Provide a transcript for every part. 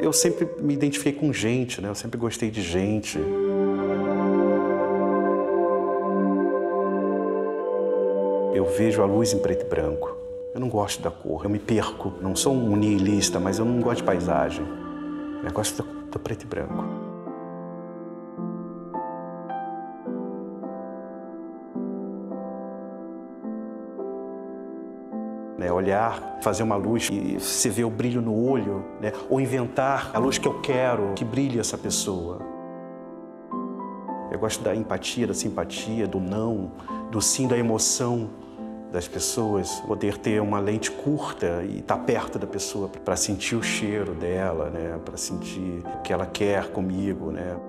Eu sempre me identifiquei com gente, né? Eu sempre gostei de gente. Eu vejo a luz em preto e branco. Eu não gosto da cor, eu me perco. Não sou um niilista, mas eu não gosto de paisagem. Eu gosto do preto e branco. Olhar, fazer uma luz e você vê o brilho no olho, né? Ou inventar a luz que eu quero, que brilhe essa pessoa. Eu gosto da empatia, da simpatia, do não, do sim, da emoção das pessoas. Poder ter uma lente curta e estar perto da pessoa para sentir o cheiro dela, né? Para sentir o que ela quer comigo, né?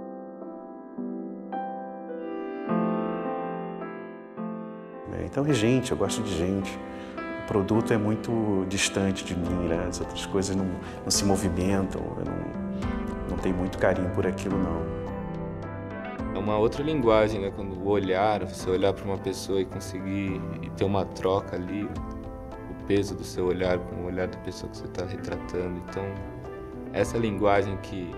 Então é gente, eu gosto de gente. O produto é muito distante de mim, né? As outras coisas não se movimentam, eu não tenho muito carinho por aquilo, não. É uma outra linguagem, né? Quando o olhar, você olhar para uma pessoa e conseguir ter uma troca ali, o peso do seu olhar com o olhar da pessoa que você está retratando. Então, essa linguagem que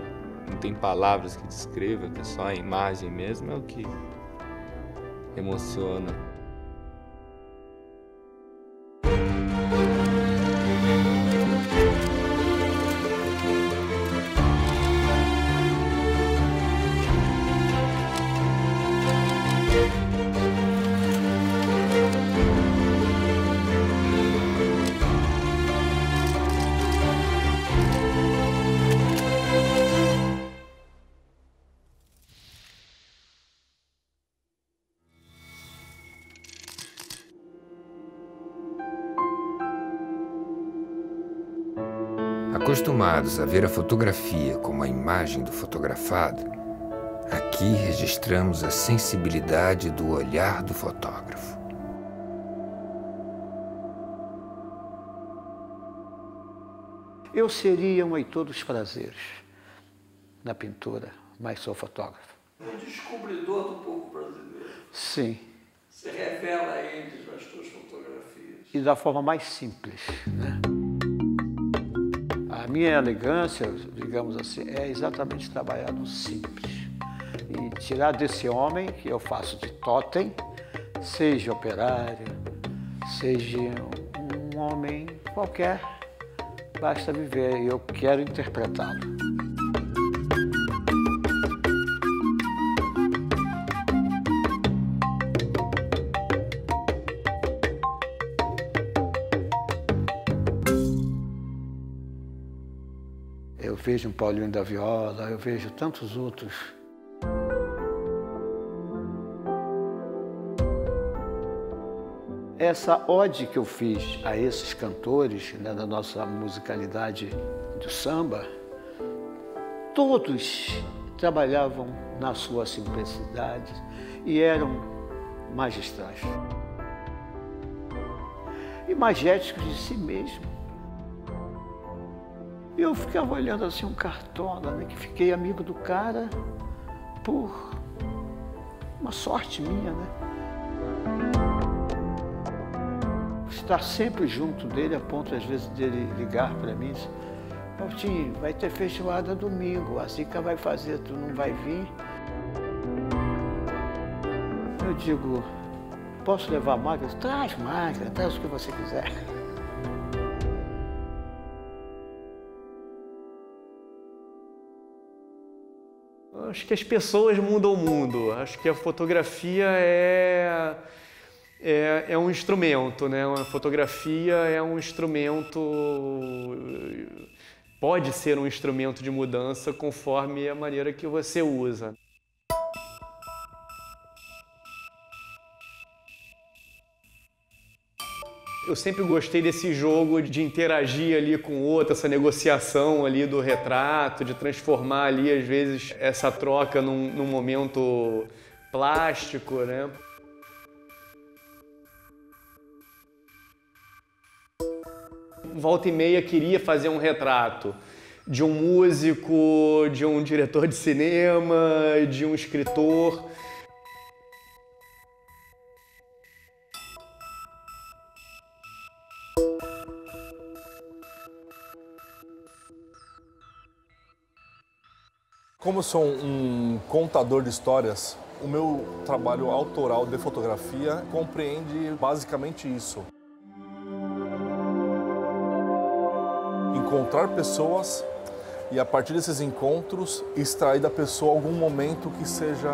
não tem palavras que descreva, que é só a imagem mesmo, é o que emociona. Acostumados a ver a fotografia como a imagem do fotografado, aqui registramos a sensibilidade do olhar do fotógrafo. Eu seria um Heitor dos Prazeres na pintura, mas sou fotógrafo. Um descobridor do povo brasileiro. Sim. Você revela a eles as suas fotografias. E da forma mais simples, né? A minha elegância, digamos assim, é exatamente trabalhar no simples. E tirar desse homem que eu faço de totem, seja operário, seja um homem qualquer, basta viver e eu quero interpretá-lo. Eu vejo um Paulinho da Viola, eu vejo tantos outros. Essa ode que eu fiz a esses cantores, né, da nossa musicalidade do samba, todos trabalhavam na sua simplicidade e eram magistrais. E magéticos de si mesmo. Eu ficava olhando assim um cartola, né, que fiquei amigo do cara por uma sorte minha, né? Estar sempre junto dele, a ponto às vezes dele ligar para mim e dizer: Pautinho, vai ter feijoada domingo, a Zica vai fazer, tu não vai vir? Eu digo: posso levar máquina? Traz máquina, traz o que você quiser. Acho que as pessoas mudam o mundo. Acho que a fotografia é um instrumento, né? A fotografia é um instrumento, pode ser um instrumento de mudança conforme a maneira que você usa. Eu sempre gostei desse jogo de interagir ali com o outro, essa negociação ali do retrato, de transformar ali, às vezes, essa troca num momento plástico, né? Volta e meia queria fazer um retrato de um músico, de um diretor de cinema, de um escritor. Como eu sou um contador de histórias, o meu trabalho autoral de fotografia compreende basicamente isso. Encontrar pessoas e, a partir desses encontros, extrair da pessoa algum momento que seja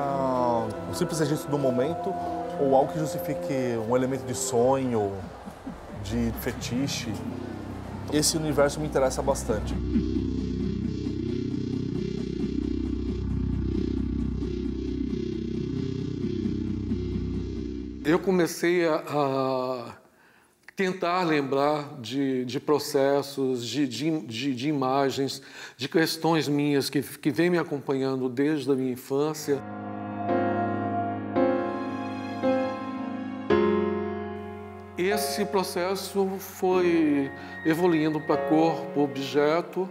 um simples registro do momento ou algo que justifique um elemento de sonho, de fetiche. Esse universo me interessa bastante. Eu comecei a tentar lembrar de processos, de imagens, de questões minhas que vêm me acompanhando desde a minha infância. Esse processo foi evoluindo para corpo, objeto.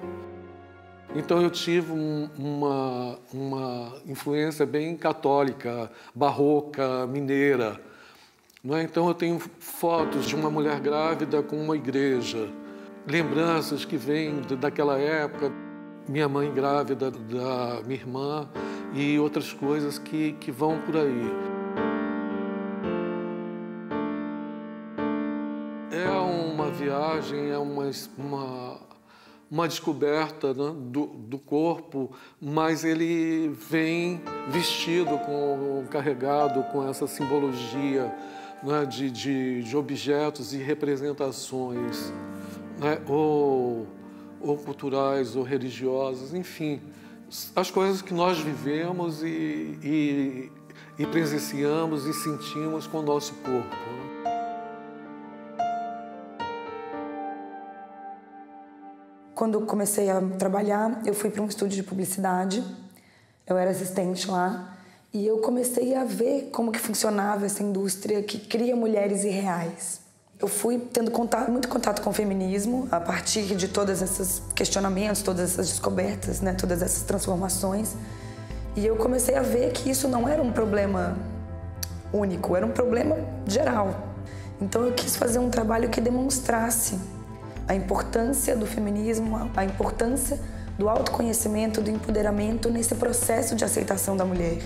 Então eu tive uma influência bem católica, barroca, mineira. Então eu tenho fotos de uma mulher grávida com uma igreja, lembranças que vêm daquela época, minha mãe grávida da minha irmã e outras coisas que vão por aí. É uma viagem, é uma descoberta, né, do corpo, mas ele vem vestido, carregado com essa simbologia, né, de objetos e representações, né, ou culturais, ou religiosas, enfim, as coisas que nós vivemos e presenciamos e sentimos com o nosso corpo. Quando eu comecei a trabalhar, eu fui para um estúdio de publicidade, eu era assistente lá, e eu comecei a ver como que funcionava essa indústria que cria mulheres irreais. Eu fui tendo muito contato com o feminismo, a partir de todos esses questionamentos, todas essas descobertas, né, todas essas transformações, e eu comecei a ver que isso não era um problema único, era um problema geral. Então eu quis fazer um trabalho que demonstrasse a importância do feminismo, a importância do autoconhecimento, do empoderamento nesse processo de aceitação da mulher.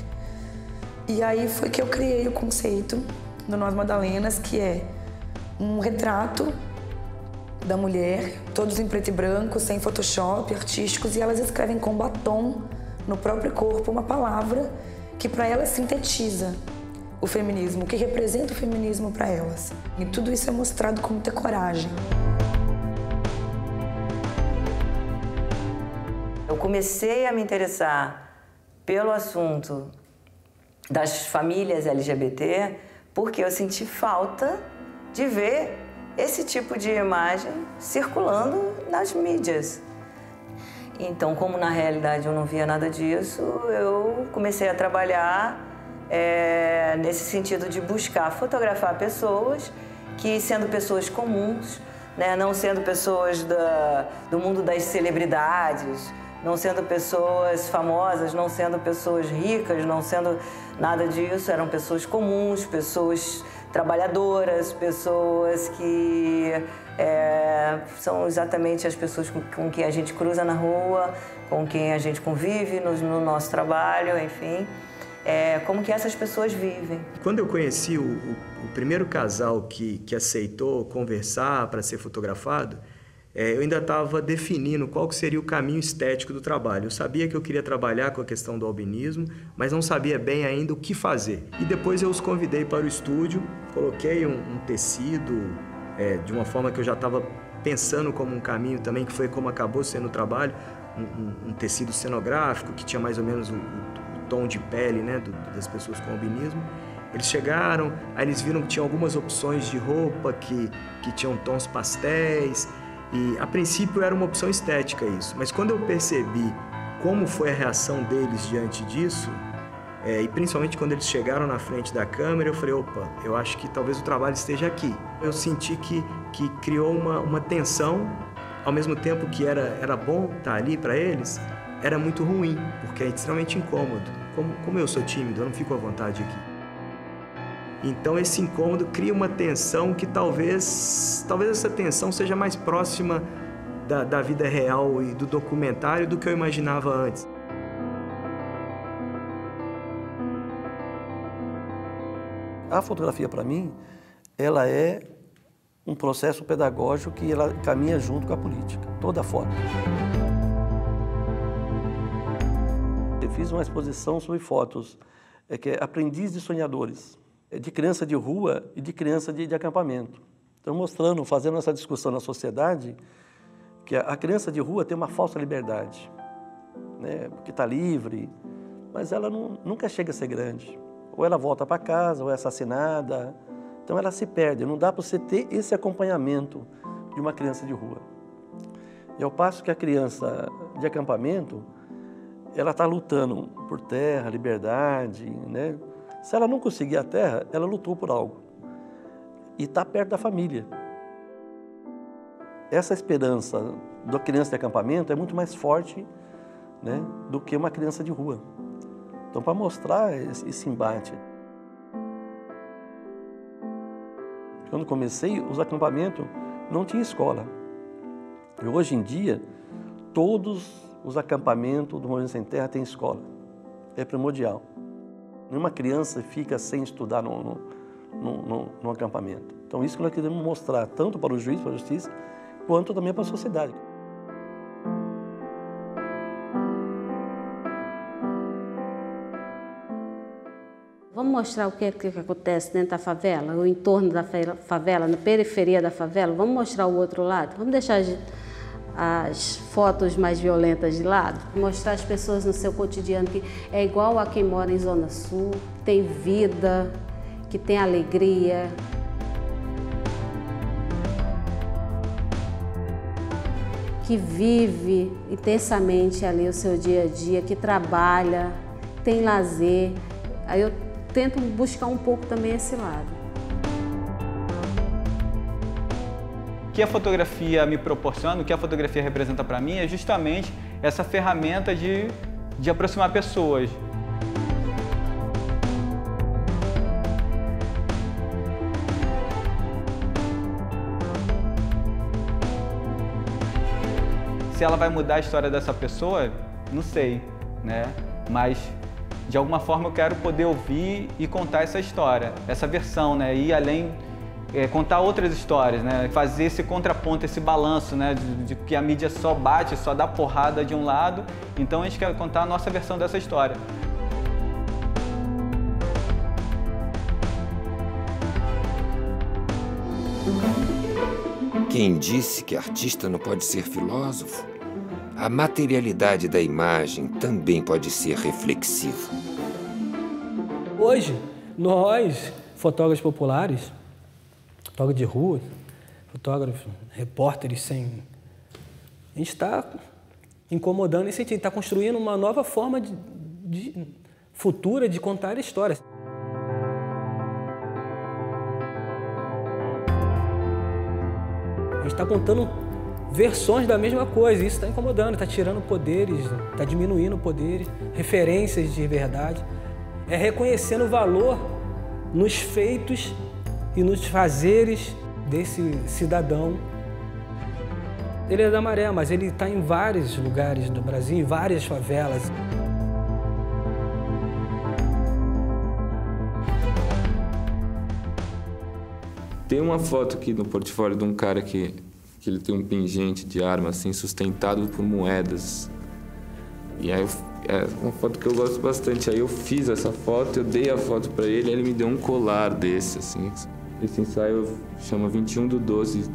E aí foi que eu criei o conceito do Nós Madalenas, que é um retrato da mulher, todos em preto e branco, sem Photoshop, artísticos, e elas escrevem com batom no próprio corpo uma palavra que para elas sintetiza o feminismo, que representa o feminismo para elas. E tudo isso é mostrado com muita coragem. Eu comecei a me interessar pelo assunto das famílias LGBT porque eu senti falta de ver esse tipo de imagem circulando nas mídias. Então, como na realidade eu não via nada disso, eu comecei a trabalhar nesse sentido de buscar fotografar pessoas que, sendo pessoas comuns, né, não sendo pessoas do mundo das celebridades, não sendo pessoas famosas, não sendo pessoas ricas, não sendo nada disso, eram pessoas comuns, pessoas trabalhadoras, pessoas que são exatamente as pessoas com quem a gente cruza na rua, com quem a gente convive no nosso trabalho, enfim. Como que essas pessoas vivem. Quando eu conheci o primeiro casal que aceitou conversar para ser fotografado, eu ainda estava definindo qual que seria o caminho estético do trabalho. Eu sabia que eu queria trabalhar com a questão do albinismo, mas não sabia bem ainda o que fazer. E depois eu os convidei para o estúdio, coloquei um tecido de uma forma que eu já estava pensando como um caminho também, que foi como acabou sendo o trabalho, um tecido cenográfico que tinha mais ou menos o tom de pele, né, das pessoas com albinismo. Eles chegaram, aí eles viram que tinha algumas opções de roupa que tinham tons pastéis, e a princípio era uma opção estética isso, mas quando eu percebi como foi a reação deles diante disso, e principalmente quando eles chegaram na frente da câmera, eu falei, opa, eu acho que talvez o trabalho esteja aqui. Eu senti que criou uma tensão, ao mesmo tempo que era bom estar ali para eles, era muito ruim, porque é extremamente incômodo. Como eu sou tímido, eu não fico à vontade aqui. Então esse incômodo cria uma tensão que talvez essa tensão seja mais próxima da vida real e do documentário do que eu imaginava antes. A fotografia, para mim, ela é um processo pedagógico que ela caminha junto com a política, toda a foto. Eu fiz uma exposição sobre fotos, que é Aprendiz de Sonhadores, de criança de rua e de criança de acampamento. Então, mostrando, fazendo essa discussão na sociedade, que a criança de rua tem uma falsa liberdade, né? Porque está livre, mas ela nunca chega a ser grande. Ou ela volta para casa, ou é assassinada. Então ela se perde, não dá para você ter esse acompanhamento de uma criança de rua. E ao passo que a criança de acampamento, ela está lutando por terra, liberdade, né? Se ela não conseguir a terra, ela lutou por algo. E está perto da família. Essa esperança da criança de acampamento é muito mais forte, né, do que uma criança de rua. Então, para mostrar esse embate. Quando comecei, os acampamentos não tinham escola. E hoje em dia, todos os acampamentos do Movimento Sem Terra têm escola. É primordial. Nenhuma criança fica sem estudar no acampamento. Então, isso que nós queremos mostrar, tanto para o juiz, para a justiça, quanto também para a sociedade. Vamos mostrar o que acontece dentro da favela, o entorno da favela, na periferia da favela. Vamos mostrar o outro lado. Vamos deixar as fotos mais violentas de lado. Mostrar as pessoas no seu cotidiano que é igual a quem mora em Zona Sul, que tem vida, que tem alegria. Que vive intensamente ali o seu dia a dia, que trabalha, tem lazer. Aí eu tento buscar um pouco também esse lado. O que a fotografia me proporciona, o que a fotografia representa para mim é justamente essa ferramenta de aproximar pessoas. Se ela vai mudar a história dessa pessoa, não sei, né? Mas de alguma forma eu quero poder ouvir e contar essa história, essa versão, né? Ir além, contar outras histórias, né? Fazer esse contraponto, esse balanço, né? De que a mídia só bate, só dá porrada de um lado. Então a gente quer contar a nossa versão dessa história. Quem disse que artista não pode ser filósofo? A materialidade da imagem também pode ser reflexiva. Hoje, nós, fotógrafos populares, fotógrafos de rua, fotógrafos, repórteres a gente está incomodando nesse sentido, está construindo uma nova forma futura de contar histórias. A gente está contando versões da mesma coisa, isso está incomodando, está tirando poderes, está diminuindo poderes, referências de verdade. É reconhecendo o valor nos feitos e nos fazeres desse cidadão. Ele é da Maré, mas ele está em vários lugares do Brasil, em várias favelas. Tem uma foto aqui no portfólio de um cara que ele tem um pingente de arma assim sustentado por moedas. E aí é uma foto que eu gosto bastante. Aí eu fiz essa foto, eu dei a foto para ele, aí ele me deu um colar desse assim. Esse ensaio chama 21/12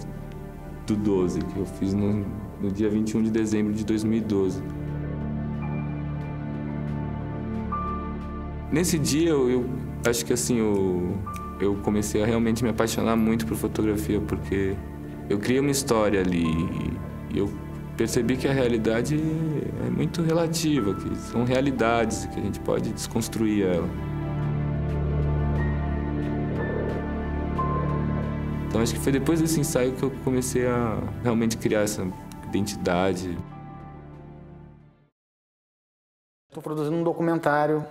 do 12, que eu fiz no dia 21 de dezembro de 2012. Nesse dia eu acho que assim eu comecei a realmente me apaixonar muito por fotografia, porque eu criei uma história ali e eu percebi que a realidade é muito relativa, que são realidades que a gente pode desconstruir ela. Então acho que foi depois desse ensaio que eu comecei a realmente criar essa identidade. Estou produzindo um documentário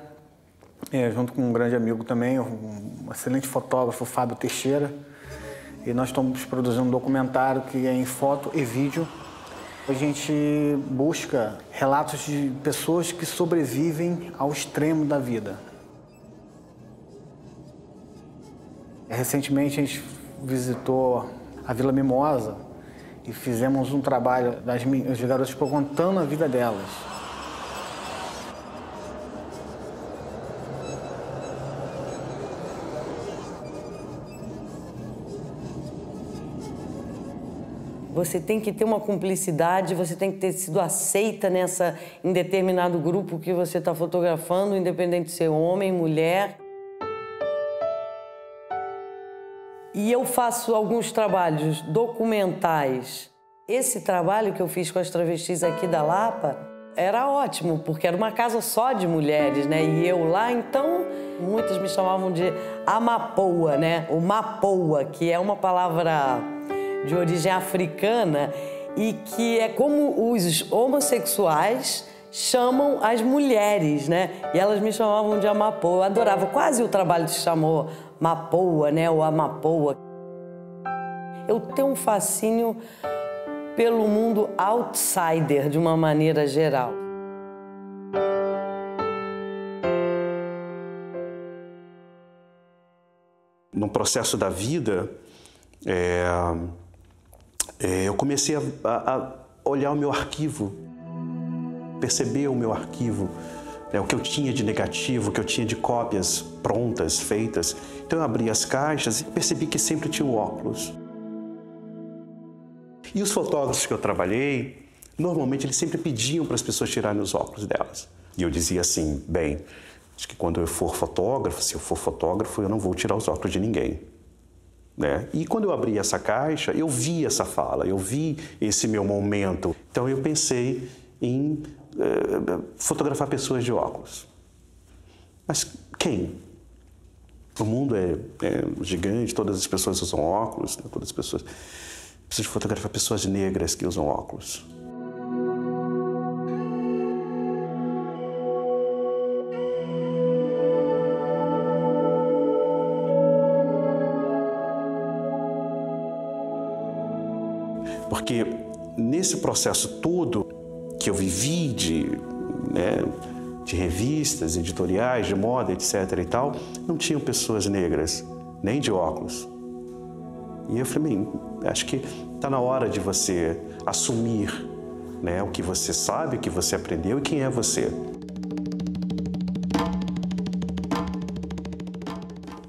junto com um grande amigo também, um excelente fotógrafo, Fábio Teixeira. E nós estamos produzindo um documentário que é em foto e vídeo. A gente busca relatos de pessoas que sobrevivem ao extremo da vida. Recentemente a gente visitou a Vila Mimosa e fizemos um trabalho das garotas contando a vida delas. Você tem que ter uma cumplicidade, você tem que ter sido aceita em determinado grupo que você está fotografando, independente de ser homem, mulher. E eu faço alguns trabalhos documentais. Esse trabalho que eu fiz com as travestis aqui da Lapa era ótimo, porque era uma casa só de mulheres, né? E eu lá, então, muitas me chamavam de Amapoa, né? O Mapoa, que é uma palavra de origem africana e que é como os homossexuais chamam as mulheres, né? E elas me chamavam de Amapoa. Eu adorava, quase o trabalho se chamou Mapoa, né? Ou Amapoa. Eu tenho um fascínio pelo mundo outsider, de uma maneira geral. No processo da vida, eu comecei a olhar o meu arquivo, perceber o meu arquivo, né, o que eu tinha de negativo, o que eu tinha de cópias prontas, feitas. Então eu abri as caixas e percebi que sempre tinha o óculos. E os fotógrafos que eu trabalhei, normalmente eles sempre pediam para as pessoas tirarem os óculos delas. E eu dizia assim, bem, acho que quando eu for fotógrafo, se eu for fotógrafo, eu não vou tirar os óculos de ninguém. Né? E quando eu abri essa caixa, eu vi essa fala, eu vi esse meu momento. Então eu pensei em fotografar pessoas de óculos. Mas quem? O mundo é gigante, todas as pessoas usam óculos, né? Todas as pessoas. Preciso fotografar pessoas negras que usam óculos. Porque nesse processo todo que eu vivi de revistas, editoriais, de moda, etc. e tal, não tinham pessoas negras, nem de óculos. E eu falei, bem, acho que está na hora de você assumir, né, o que você sabe, o que você aprendeu e quem é você.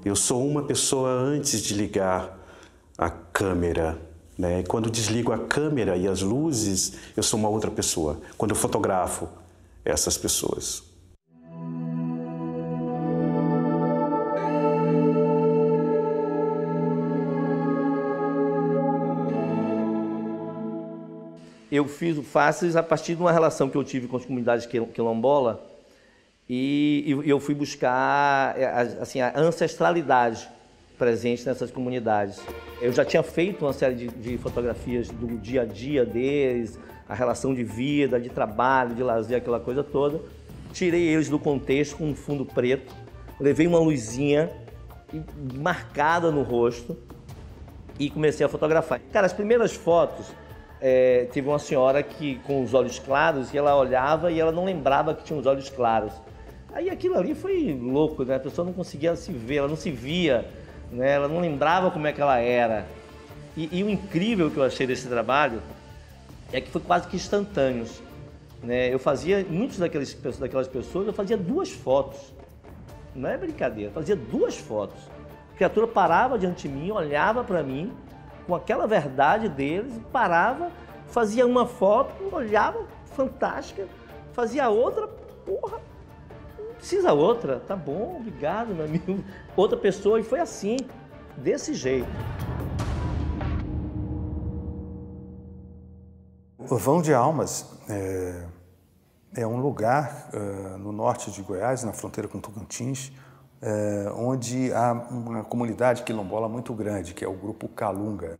Eu sou uma pessoa antes de ligar a câmera. Né? E quando desligo a câmera e as luzes, eu sou uma outra pessoa. Quando eu fotografo essas pessoas. Eu fiz o Faces a partir de uma relação que eu tive com as comunidades quilombola e eu fui buscar assim, a ancestralidade presente nessas comunidades. Eu já tinha feito uma série de fotografias do dia a dia deles, a relação de vida, de trabalho, de lazer, aquela coisa toda. Tirei eles do contexto com um fundo preto, levei uma luzinha marcada no rosto e comecei a fotografar. Cara, as primeiras fotos, teve uma senhora que com os olhos claros e ela olhava e ela não lembrava que tinha os olhos claros. Aí aquilo ali foi louco, né? A pessoa não conseguia se ver, ela não se via, né? Ela não lembrava como é que ela era. E o incrível que eu achei desse trabalho é que foi quase que instantâneo, né? Eu fazia, muitas daquelas pessoas, eu fazia 2 fotos. Não é brincadeira, eu fazia 2 fotos. A criatura parava diante de mim, olhava para mim, com aquela verdade deles, parava, fazia uma foto, olhava, fantástica, fazia outra, porra, não precisa outra, tá bom, obrigado, meu amigo. Outra pessoa, e foi assim, desse jeito. O Vão de Almas é um lugar no norte de Goiás, na fronteira com Tocantins, onde há uma comunidade quilombola muito grande, que é o Grupo Calunga.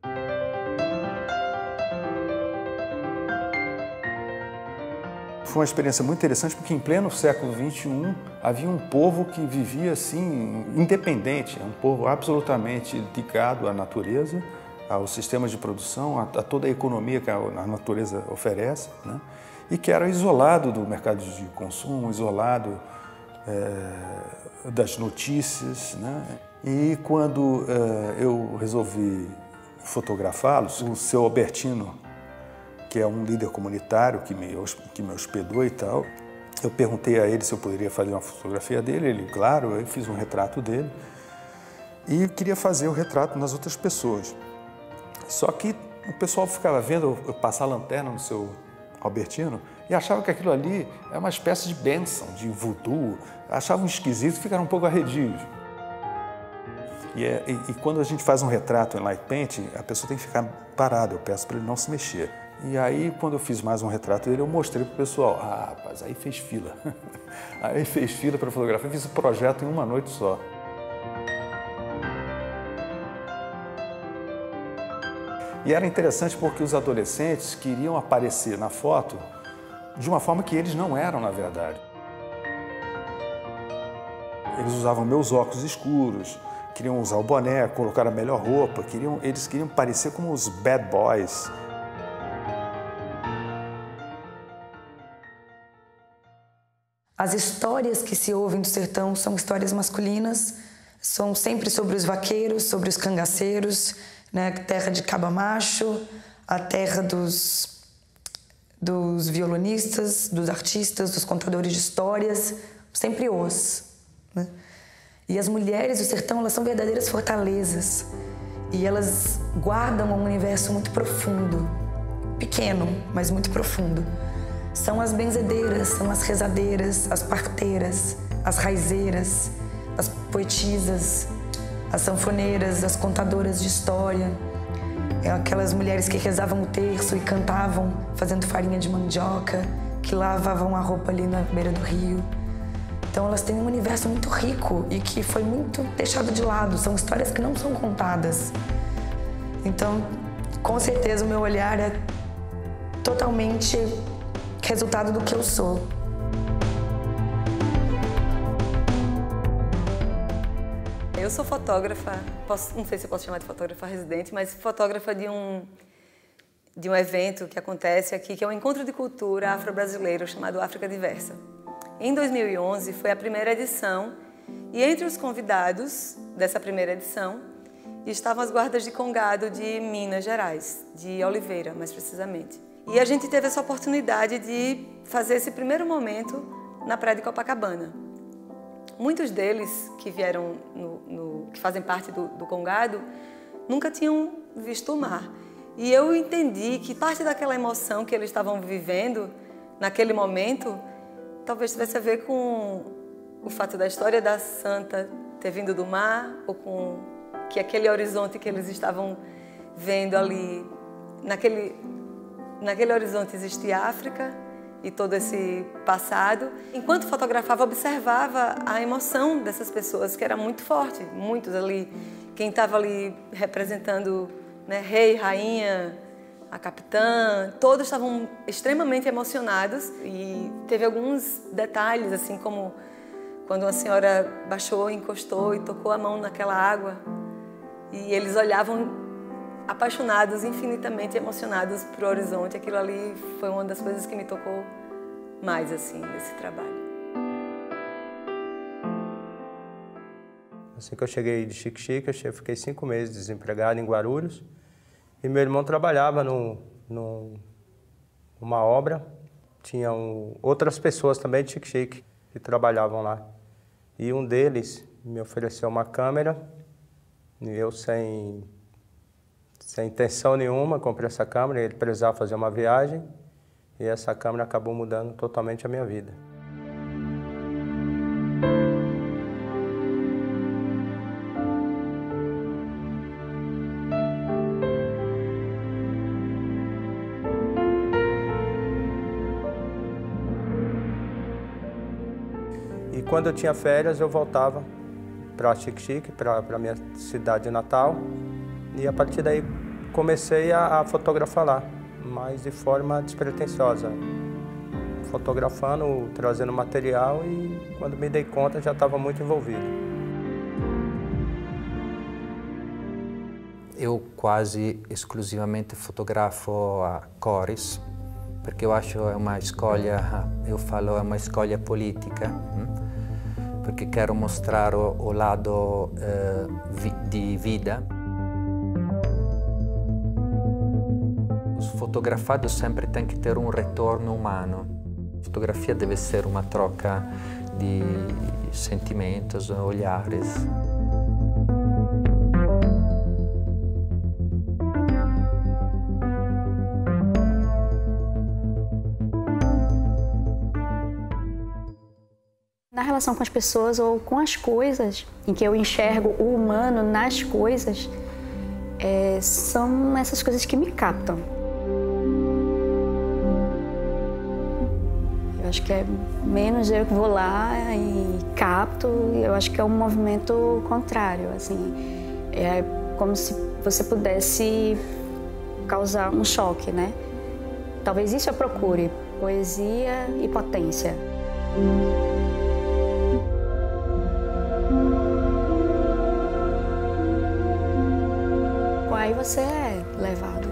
Foi uma experiência muito interessante porque em pleno século XXI havia um povo que vivia assim, independente, um povo absolutamente ligado à natureza, aos sistemas de produção, a toda a economia que a natureza oferece, né? E que era isolado do mercado de consumo, isolado das notícias, né? E quando eu resolvi fotografá-los, o seu Albertino, que é um líder comunitário que me hospedou e tal, eu perguntei a ele se eu poderia fazer uma fotografia dele, ele, claro, eu fiz um retrato dele e queria fazer o retrato nas outras pessoas. Só que o pessoal ficava vendo eu passar a lanterna no seu Albertino e achava que aquilo ali é uma espécie de bênção, de voodoo, achavam esquisito e ficaram um pouco arredios. E quando a gente faz um retrato em light paint, a pessoa tem que ficar parada, eu peço para ele não se mexer. E aí, quando eu fiz mais um retrato dele, eu mostrei para o pessoal. Ah, rapaz, aí fez fila. Aí fez fila para fotografar, eu fiz o projeto em uma noite só. E era interessante porque os adolescentes queriam aparecer na foto de uma forma que eles não eram, na verdade. Eles usavam meus óculos escuros, queriam usar o boné, colocar a melhor roupa, eles queriam parecer como os bad boys. As histórias que se ouvem do sertão são histórias masculinas, são sempre sobre os vaqueiros, sobre os cangaceiros, né? Terra de caba macho, a terra dos violonistas, dos artistas, dos contadores de histórias, sempre os. Né? E as mulheres do sertão, elas são verdadeiras fortalezas e elas guardam um universo muito profundo, pequeno, mas muito profundo. São as benzedeiras, são as rezadeiras, as parteiras, as raizeiras, as poetisas, as sanfoneiras, as contadoras de história. Aquelas mulheres que rezavam o terço e cantavam fazendo farinha de mandioca, que lavavam a roupa ali na beira do rio. Então elas têm um universo muito rico e que foi muito deixado de lado. São histórias que não são contadas. Então, com certeza, o meu olhar é totalmente resultado do que eu sou. Eu sou fotógrafa, não sei se eu posso chamar de fotógrafa residente, mas fotógrafa de um evento que acontece aqui, que é um encontro de cultura afro-brasileiro chamado África Diversa. Em 2011 foi a primeira edição e entre os convidados dessa primeira edição estavam as guardas de Congado de Minas Gerais, de Oliveira, mais precisamente. E a gente teve essa oportunidade de fazer esse primeiro momento na praia de Copacabana. Muitos deles que vieram, que fazem parte do Congado, nunca tinham visto o mar. E eu entendi que parte daquela emoção que eles estavam vivendo naquele momento talvez tivesse a ver com o fato da história da santa ter vindo do mar, ou com que aquele horizonte que eles estavam vendo ali, naquele horizonte existia África e todo esse passado. Enquanto fotografava, observava a emoção dessas pessoas, que era muito forte. Muitos ali, quem estava ali representando, né, rei, rainha, a capitã, todos estavam extremamente emocionados. E teve alguns detalhes, assim como quando uma senhora baixou, encostou e tocou a mão naquela água. E eles olhavam apaixonados, infinitamente emocionados para o horizonte. Aquilo ali foi uma das coisas que me tocou mais, assim, desse trabalho. Assim que eu cheguei de Xique-Xique, eu fiquei 5 meses desempregado em Guarulhos. E meu irmão trabalhava numa obra. Tinham outras pessoas também de Xique-Xique que trabalhavam lá. E um deles me ofereceu uma câmera. E eu, sem intenção nenhuma, comprei essa câmera. Ele precisava fazer uma viagem. E essa câmera acabou mudando totalmente a minha vida. E quando eu tinha férias, eu voltava para Xique-Xique, para a minha cidade natal. E a partir daí comecei a fotografar lá, mas de forma despretensiosa. Fotografando, trazendo material e quando me dei conta já estava muito envolvido. Eu quase exclusivamente fotografo a cores, porque eu acho é uma escolha, eu falo é uma escolha política. porque quero mostrar o lado de vida. Os fotografados sempre têm que ter um retorno humano. A fotografia deve ser uma troca de sentimentos, olhares. Na relação com as pessoas ou com as coisas, em que eu enxergo o humano nas coisas, são essas coisas que me captam. Eu acho que é menos eu que vou lá e capto, eu acho que é um movimento contrário, assim. É como se você pudesse causar um choque, né? Talvez isso eu procure, poesia e potência. Aí você é levado